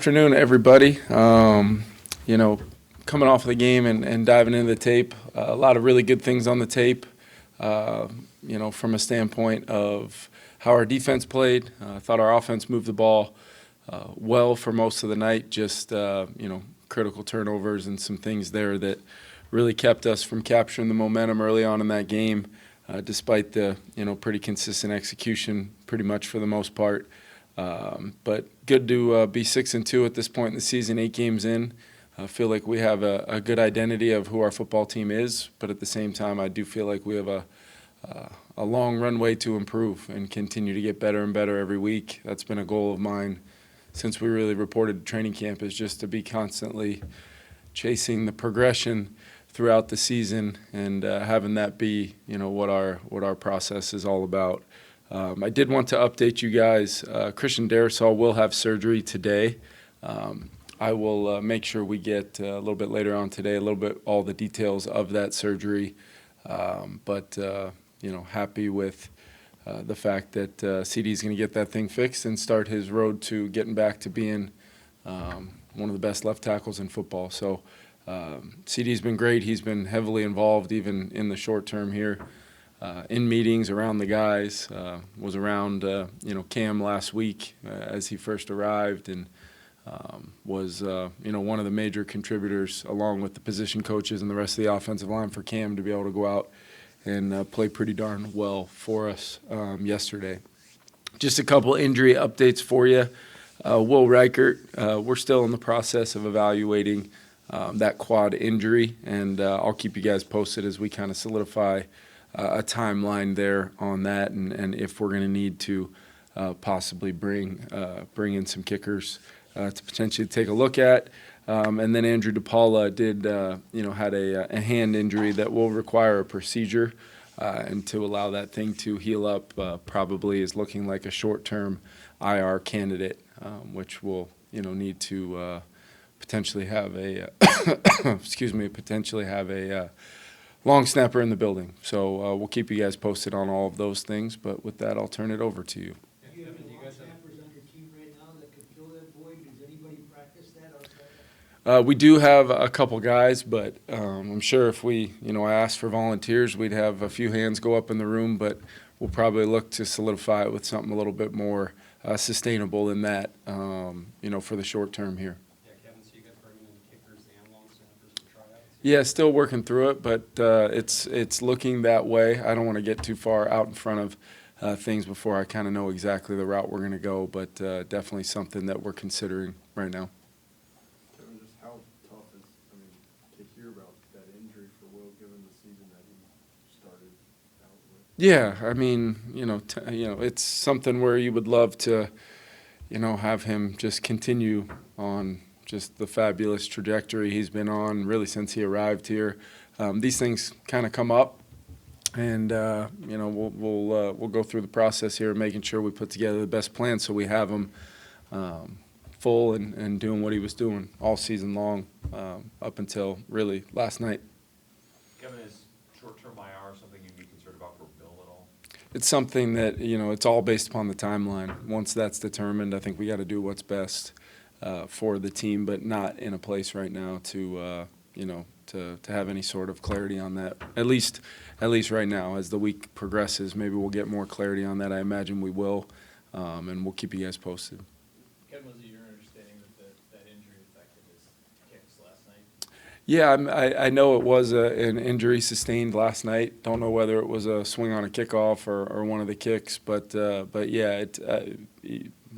Afternoon, everybody. Coming off of the game and diving into the tape, a lot of really good things on the tape. From a standpoint of how our defense played, I thought our offense moved the ball well for most of the night. Just critical turnovers and some things there that really kept us from capturing the momentum early on in that game, despite the pretty consistent execution, pretty much for the most part. But good to be 6-2 at this point in the season, 8 games in. I feel like we have a good identity of who our football team is, but at the same time, I do feel like we have a long runway to improve and continue to get better and better every week. That's been a goal of mine since we really reported to training camp, is just to be constantly chasing the progression throughout the season and having that be what our process is all about. I did want to update you guys. Christian Darrisaw will have surgery today. I will make sure we get a little bit later on today, all the details of that surgery. But happy with the fact that CD is going to get that thing fixed and start his road to getting back to being one of the best left tackles in football. So CD's been great. He's been heavily involved even in the short term here. In meetings around the guys, was around Cam last week as he first arrived, and was one of the major contributors along with the position coaches and the rest of the offensive line for Cam to be able to go out and play pretty darn well for us yesterday. Just a couple injury updates for you. Will Reichard, we're still in the process of evaluating that quad injury, and I'll keep you guys posted as we kind of solidify a timeline there on that, and if we're going to need to possibly bring in some kickers to potentially take a look at. And then Andrew DePaola had a hand injury that will require a procedure, and to allow that thing to heal up probably is looking like a short-term IR candidate, which will need to potentially have a long snapper in the building. So we'll keep you guys posted on all of those things. But with that, I'll turn it over to you. Do you have any long snappers on your team right now that could fill that void? Does anybody practice that outside? We do have a couple guys, but I'm sure if we, asked for volunteers, we'd have a few hands go up in the room. But we'll probably look to solidify it with something a little bit more sustainable than that, for the short term here. Yeah, still working through it, but it's looking that way. I don't want to get too far out in front of things before I kind of know exactly the route we're going to go, but definitely something that we're considering right now. Kevin, just how tough is, to hear about that injury for Will, given the season that he started out with? It's something where you would love to, have him just continue on just the fabulous trajectory he's been on really since he arrived here. These things kind of come up, and we'll go through the process here, making sure we put together the best plan so we have him full and doing what he was doing all season long up until really last night. Kevin, is short-term IR something you'd be concerned about for Bill at all? It's something that it's all based upon the timeline. Once that's determined, I think we got to do what's best for the team, but not in a place right now to have any sort of clarity on that. At least right now, as the week progresses, maybe we'll get more clarity on that. I imagine we will, and we'll keep you guys posted. Kevin, was it your understanding that injury affected his kicks last night? Yeah, I know it was an injury sustained last night. Don't know whether it was a swing on a kickoff or one of the kicks, but yeah,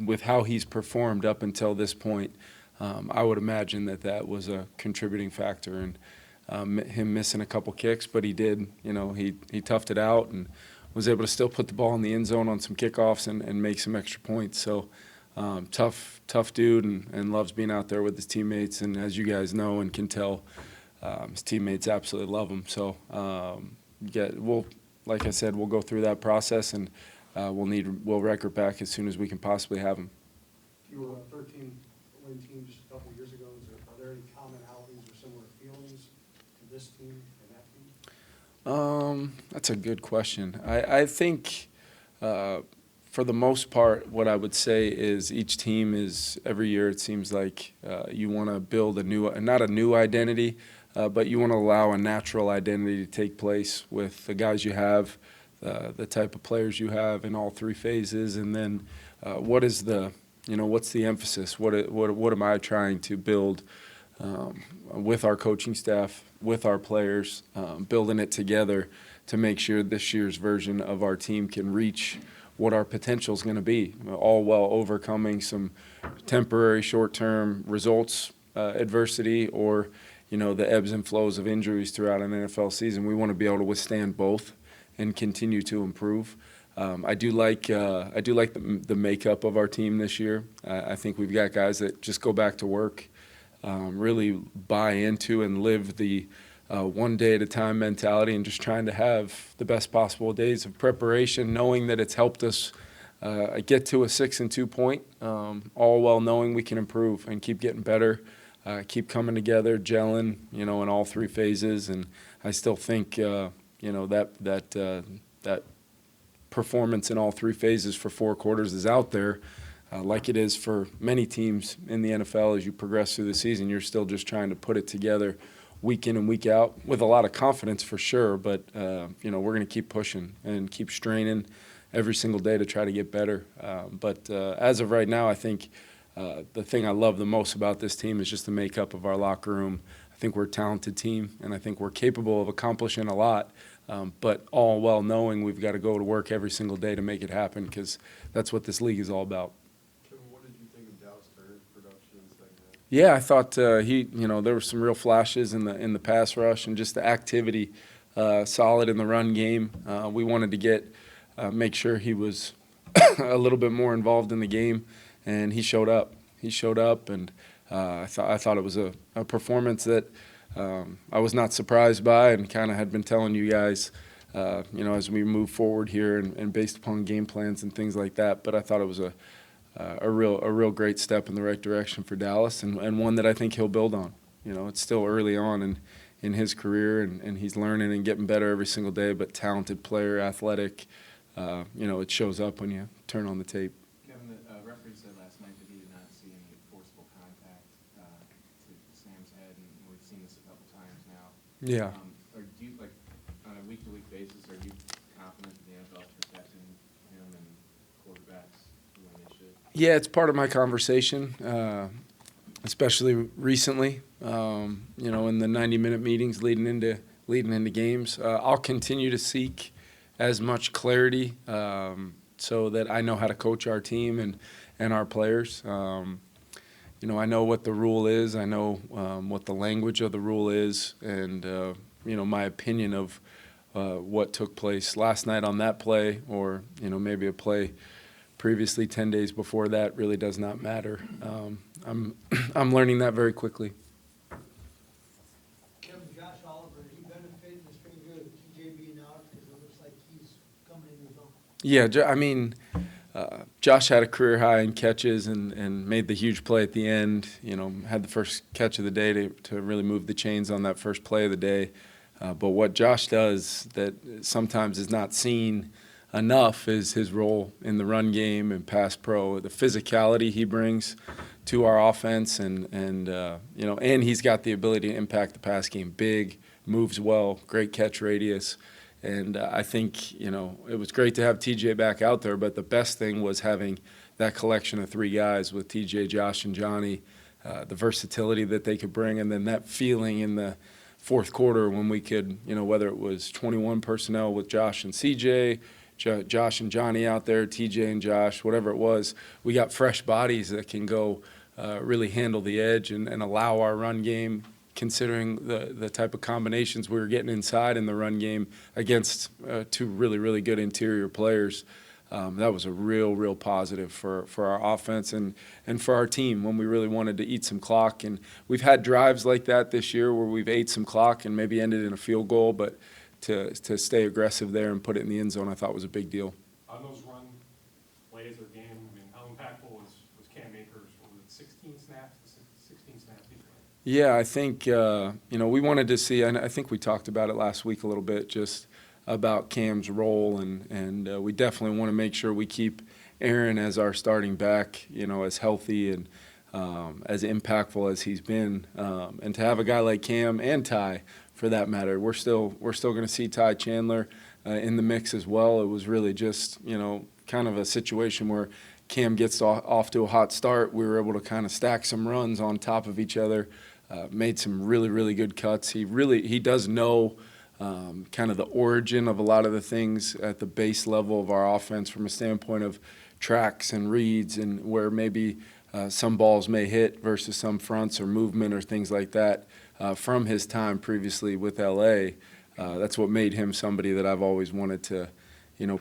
with how he's performed up until this point, I would imagine that was a contributing factor in him missing a couple kicks, but he did, he toughed it out and was able to still put the ball in the end zone on some kickoffs and make some extra points. So tough dude and loves being out there with his teammates. And as you guys know and can tell, his teammates absolutely love him. So like I said, we'll go through that process, and we'll need Will Reichard back as soon as we can possibly have him. You were a 13-win team just a couple of years ago. Are there any commonalities or similar feelings to this team and that team? That's a good question. I think For the most part, what I would say is each team is, every year it seems like you want to build not a new identity, but you want to allow a natural identity to take place with the guys you have, the type of players you have in all three phases, and then what's the emphasis? What am I trying to build with our coaching staff, with our players, building it together to make sure this year's version of our team can reach what our potential is going to be, all while overcoming some temporary short-term results, adversity, or the ebbs and flows of injuries throughout an NFL season. We want to be able to withstand both and continue to improve. I do like the makeup of our team this year. I think we've got guys that just go back to work, really buy into and live the one day at a time mentality, and just trying to have the best possible days of preparation, knowing that it's helped us get to a 6-2 point, all while knowing we can improve and keep getting better, keep coming together, gelling, in all three phases. And I still think, that performance in all three phases for 4 quarters is out there, like it is for many teams in the NFL. As you progress through the season, you're still just trying to put it together week in and week out with a lot of confidence for sure, but we're going to keep pushing and keep straining every single day to try to get better. But as of right now, I think the thing I love the most about this team is just the makeup of our locker room. I think we're a talented team, and I think we're capable of accomplishing a lot, but all while knowing we've got to go to work every single day to make it happen, because that's what this league is all about. What did you think of Dallas Turner's production in the second half? Yeah, I thought there were some real flashes in the pass rush and just the activity, solid in the run game. We wanted to make sure he was a little bit more involved in the game, and he showed up. And I thought it was a performance that I was not surprised by, and kind of had been telling you guys, as we move forward here and based upon game plans and things like that. But I thought it was a real great step in the right direction for Dallas, and one that I think he'll build on. It's still early on in his career, and he's learning and getting better every single day, but talented player, athletic. It shows up when you turn on the tape. Kevin, the referee said last night that he did not see any forcible contact to Sam's head, and we've seen this a couple times now. Yeah. Or do you, on a week-to-week basis, are you confident that the NFL is protecting him and quarterbacks when they should? Yeah, it's part of my conversation, especially recently. In the 90-minute meetings leading into games, I'll continue to seek as much clarity so that I know how to coach our team and our players. I know what the rule is. I know what the language of the rule is, and my opinion of what took place last night on that play, or maybe a play previously 10 days before that, really does not matter. I'm learning that very quickly. Kevin, Josh Oliver, did he benefit in the spring game with TJ being out, because it looks like he's coming into his own? Yeah, Josh had a career high in catches and made the huge play at the end. Had the first catch of the day to really move the chains on that first play of the day. But what Josh does that sometimes is not seen enough is his role in the run game and pass pro, the physicality he brings to our offense, and he's got the ability to impact the pass game. Big, moves well, great catch radius. And I think, it was great to have TJ back out there, but the best thing was having that collection of 3 guys with TJ, Josh, and Johnny, the versatility that they could bring, and then that feeling in the fourth quarter when we could, whether it was 21 personnel with Josh and CJ, Josh and Johnny out there, TJ and Josh, whatever it was, we got fresh bodies that can go really handle the edge and allow our run game, considering the type of combinations we were getting inside in the run game against 2 really, really good interior players. That was a real positive for our offense and for our team when we really wanted to eat some clock. And we've had drives like that this year where we've ate some clock and maybe ended in a field goal, but to stay aggressive there and put it in the end zone, I thought was a big deal. On those run plays of the game, how impactful was Cam Akers? Was it 16 snaps? 16 snaps he played? Yeah, I think, we wanted to see, and I think we talked about it last week a little bit, just about Cam's role, and we definitely want to make sure we keep Aaron as our starting back, as healthy and as impactful as he's been, and to have a guy like Cam and Ty, for that matter, we're still going to see Ty Chandler in the mix as well. It was really just kind of a situation where Cam gets off to a hot start. We were able to kind of stack some runs on top of each other, made some really, really good cuts. He does know kind of the origin of a lot of the things at the base level of our offense from a standpoint of tracks and reads and where maybe some balls may hit versus some fronts or movement or things like that from his time previously with LA. That's what made him somebody that I've always wanted to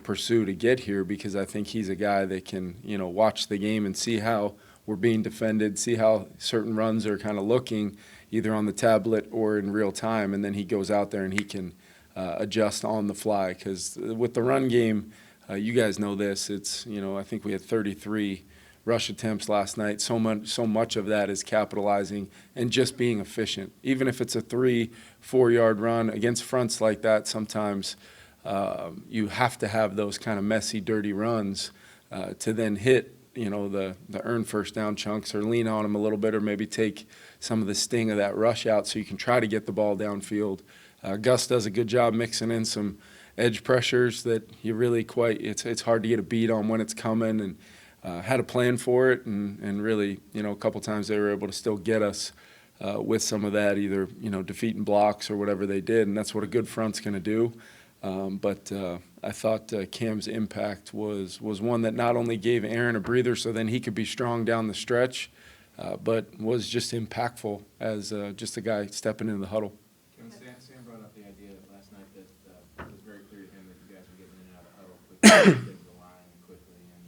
pursue to get here, because I think he's a guy that can, watch the game and see how we're being defended, see how certain runs are kind of looking either on the tablet or in real time, and then he goes out there and he can adjust on the fly. Because with the run game, you guys know this, it's, I think we had 33 rush attempts last night. So much of that is capitalizing and just being efficient. Even if it's a 3-4 yard run against fronts like that, sometimes you have to have those kind of messy, dirty runs to then hit, the earned first down chunks or lean on them a little bit, or maybe take some of the sting of that rush out so you can try to get the ball downfield. Gus does a good job mixing in some edge pressures that you really it's hard to get a beat on when it's coming, and had a plan for it, and really, a couple times they were able to still get us with some of that, either, defeating blocks or whatever they did, and that's what a good front's going to do. But I thought Cam's impact was one that not only gave Aaron a breather so then he could be strong down the stretch, but was just impactful as just a guy stepping into the huddle. Kevin, Sam brought up the idea last night that it was very clear to him that you guys were getting in and out of the huddle quickly, getting to the line quickly, and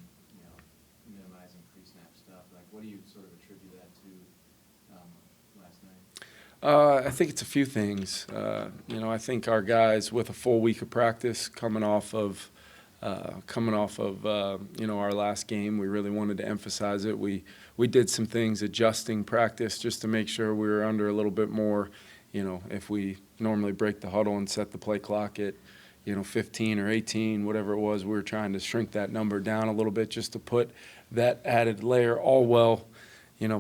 minimizing pre-snap stuff. Like, what do you sort of attribute that to last night? I think it's a few things. I think our guys with a full week of practice coming off of our last game, we really wanted to emphasize it. We did some things adjusting practice just to make sure we were under a little bit more. If we normally break the huddle and set the play clock at 15 or 18, whatever it was, we were trying to shrink that number down a little bit just to put that added layer, all well,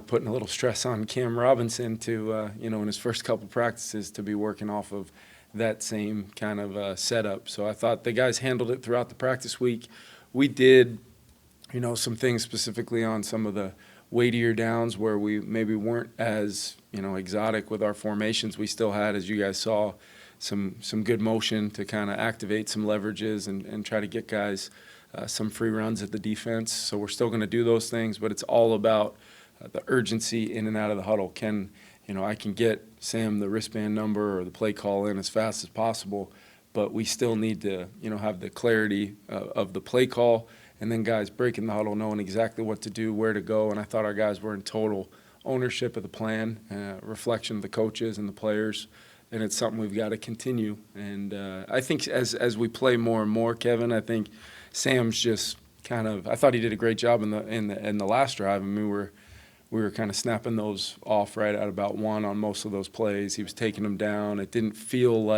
putting a little stress on Cam Robinson to, in his first couple practices to be working off of that same kind of setup. So I thought the guys handled it throughout the practice week. We did, some things specifically on some of the weightier downs where we maybe weren't as, exotic with our formations. We still had, as you guys saw, some good motion to kind of activate some leverages and try to get guys some free runs at the defense. So we're still going to do those things, but it's all about the urgency in and out of the huddle. I can get Sam the wristband number or the play call in as fast as possible, but we still need to, have the clarity of the play call, and then guys breaking the huddle, knowing exactly what to do, where to go. And I thought our guys were in total ownership of the plan, reflection of the coaches and the players, and it's something we've got to continue. And I think as we play more and more, Kevin, I think Sam's just I thought he did a great job in the last drive. I mean, we were kind of snapping those off right at about 1 on most of those plays. He was taking them down. It didn't feel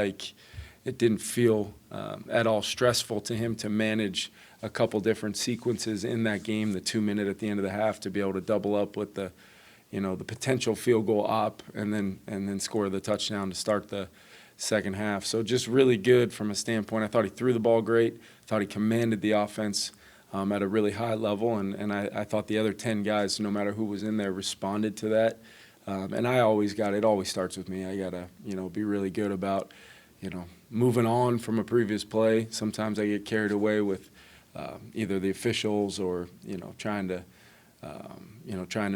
at all stressful to him to manage a couple different sequences in that game, the 2-minute at the end of the half, to be able to double up with the potential field goal op and then score the touchdown to start the second half. So just really good from a standpoint. I thought he threw the ball great. I thought he commanded the offense at a really high level, and I thought the other 10 guys, no matter who was in there, responded to that. And it always starts with me. I got to, be really good about, moving on from a previous play. Sometimes I get carried away with either the officials or, trying to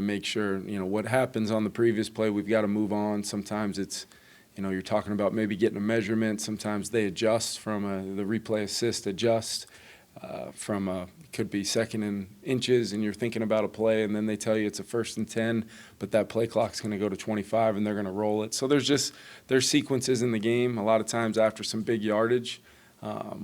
make sure, what happens on the previous play, we've got to move on. Sometimes it's, you're talking about maybe getting a measurement. Sometimes they adjust from the replay assist adjust. Could be 2nd and inches, and you're thinking about a play, and then they tell you it's a 1st and 10, but that play clock's going to go to 25, and they're going to roll it. So there's sequences in the game a lot of times after some big yardage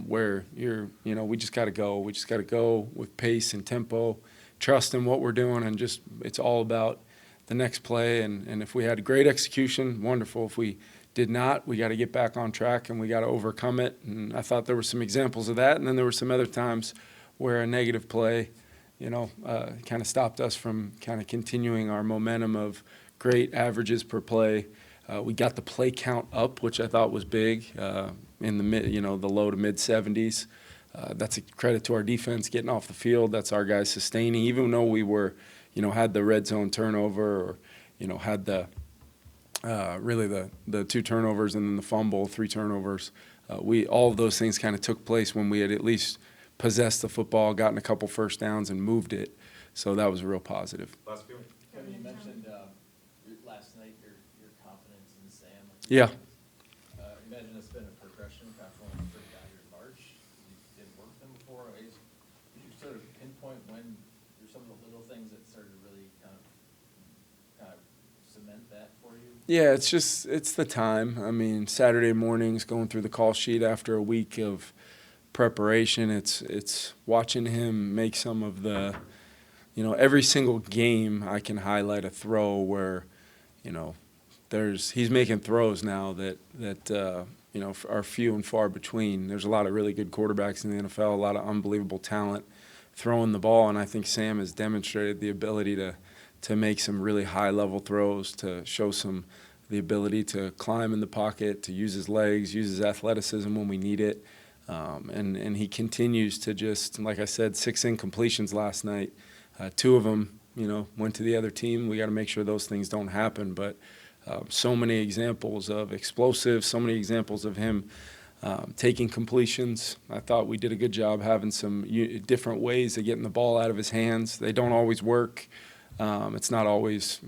where we just got to go. We just got to go with pace and tempo, trust in what we're doing, and just it's all about the next play. And if we had great execution, wonderful. If we did not, we got to get back on track and we got to overcome it. And I thought there were some examples of that. And then there were some other times where a negative play, kind of stopped us from kind of continuing our momentum of great averages per play. We got the play count up, which I thought was big, in the low to mid 70s. That's a credit to our defense getting off the field. That's our guys sustaining, even though we were, had the red zone turnover, or, had the really the 2 turnovers and then the fumble, 3 turnovers. All of those things kind of took place when we had at least possessed the football, gotten a couple first downs, and moved it. So that was a real positive. Last few. Kevin, you mentioned last night your confidence in Sam. Yeah. Imagine it's been a progression kind of from first down your March. You did work with him before. Did you sort of pinpoint when there's some of the little things that started to really kind of cement that for you? Yeah, it's the time. I mean, Saturday mornings, going through the call sheet after a week of preparation, it's watching him make some of the, every single game I can highlight a throw where, he's making throws now that are few and far between. There's a lot of really good quarterbacks in the NFL, a lot of unbelievable talent throwing the ball, and I think Sam has demonstrated the ability to make some really high-level throws, to show the ability to climb in the pocket, to use his legs, use his athleticism when we need it. And he continues to just, like I said, 6 incompletions last night. 2 of them, went to the other team. We got to make sure those things don't happen. But so many examples of explosive, so many examples of him taking completions. I thought we did a good job having some different ways of getting the ball out of his hands. They don't always work. It's not always,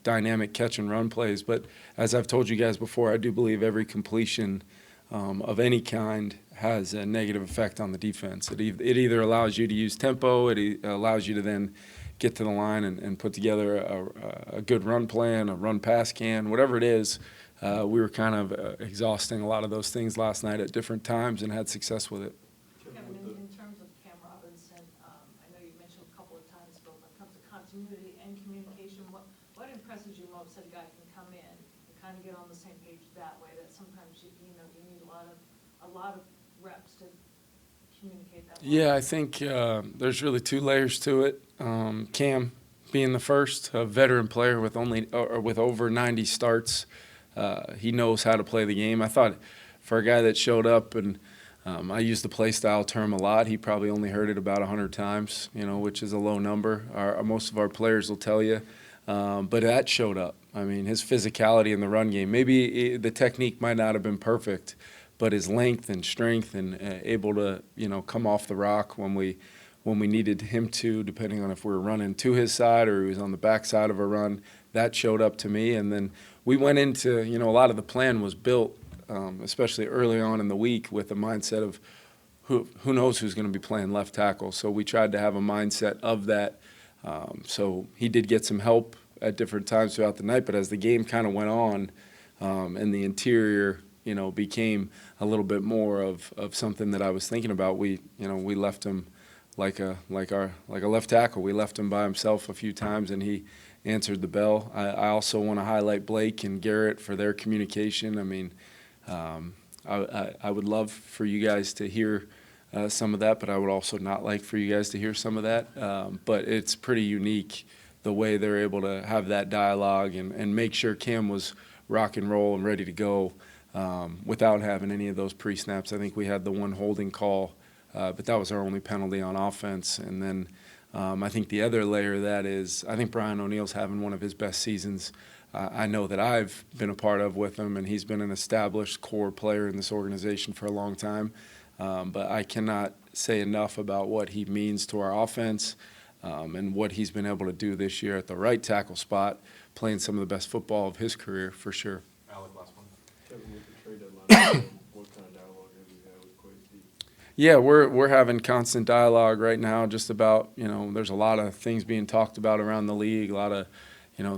dynamic catch and run plays. But as I've told you guys before, I do believe every completion of any kind has a negative effect on the defense. It either allows you to use tempo, it allows you to then get to the line and put together a good run plan, a run pass can, whatever it is. We were kind of exhausting a lot of those things last night at different times and had success with it. Kevin, Kevin, in terms of Cam Robinson, I know you mentioned a couple of times, but when it comes to continuity and communication, what impresses you most that a guy can come in and kind of get on the same page that way, that sometimes you need a lot of reps to communicate that well? Yeah, I think there's really 2 layers to it. Cam being the first, a veteran player with over 90 starts, he knows how to play the game. I thought for a guy that showed up, and I use the play style term a lot, he probably only heard it about 100 times, which is a low number. Most of our players will tell you. But that showed up. I mean, his physicality in the run game, maybe the technique might not have been perfect, but his length and strength and able to, come off the rock when we needed him to, depending on if we were running to his side or he was on the back side of a run, that showed up to me. And then we went into, a lot of the plan was built, especially early on in the week, with the mindset of who knows who's going to be playing left tackle. So we tried to have a mindset of that. So he did get some help at different times throughout the night, but as the game kind of went on, and the interior, became a little bit more of something that I was thinking about, we left him like a left tackle. We left him by himself a few times, and he answered the bell. I also want to highlight Blake and Garrett for their communication. I mean, I would love for you guys to hear some of that, but I would also not like for you guys to hear some of that. But it's pretty unique the way they're able to have that dialogue and make sure Cam was rock and roll and ready to go without having any of those pre-snaps. I think we had the one holding call, but that was our only penalty on offense. And then I think the other layer of that is I think Brian O'Neill's having one of his best seasons I know that I've been a part of with him, and he's been an established core player in this organization for a long time. But I cannot say enough about what he means to our offense and what he's been able to do this year at the right tackle spot, playing some of the best football of his career for sure. Alec, last one. Kevin, with the trade deadline, what kind of dialogue have you had with Quasi? Yeah, we're having constant dialogue right now just about, there's a lot of things being talked about around the league, a lot of,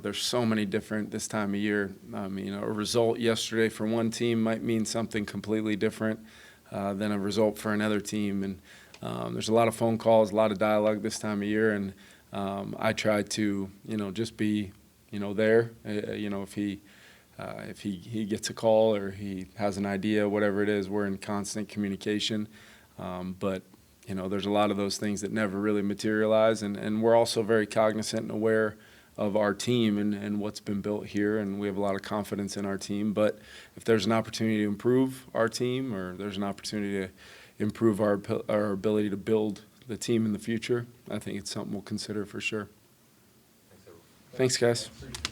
there's so many different this time of year. I mean, a result yesterday for one team might mean something completely different than a result for another team. And there's a lot of phone calls, a lot of dialogue this time of year. And I try to, just be, there. If he gets a call or he has an idea, whatever it is, we're in constant communication. But there's a lot of those things that never really materialize. And we're also very cognizant and aware of our team and what's been built here, and we have a lot of confidence in our team. But if there's an opportunity to improve our team, or there's an opportunity to improve our ability to build the team in the future, I think it's something we'll consider for sure. Thanks, everyone. Thanks, guys. Appreciate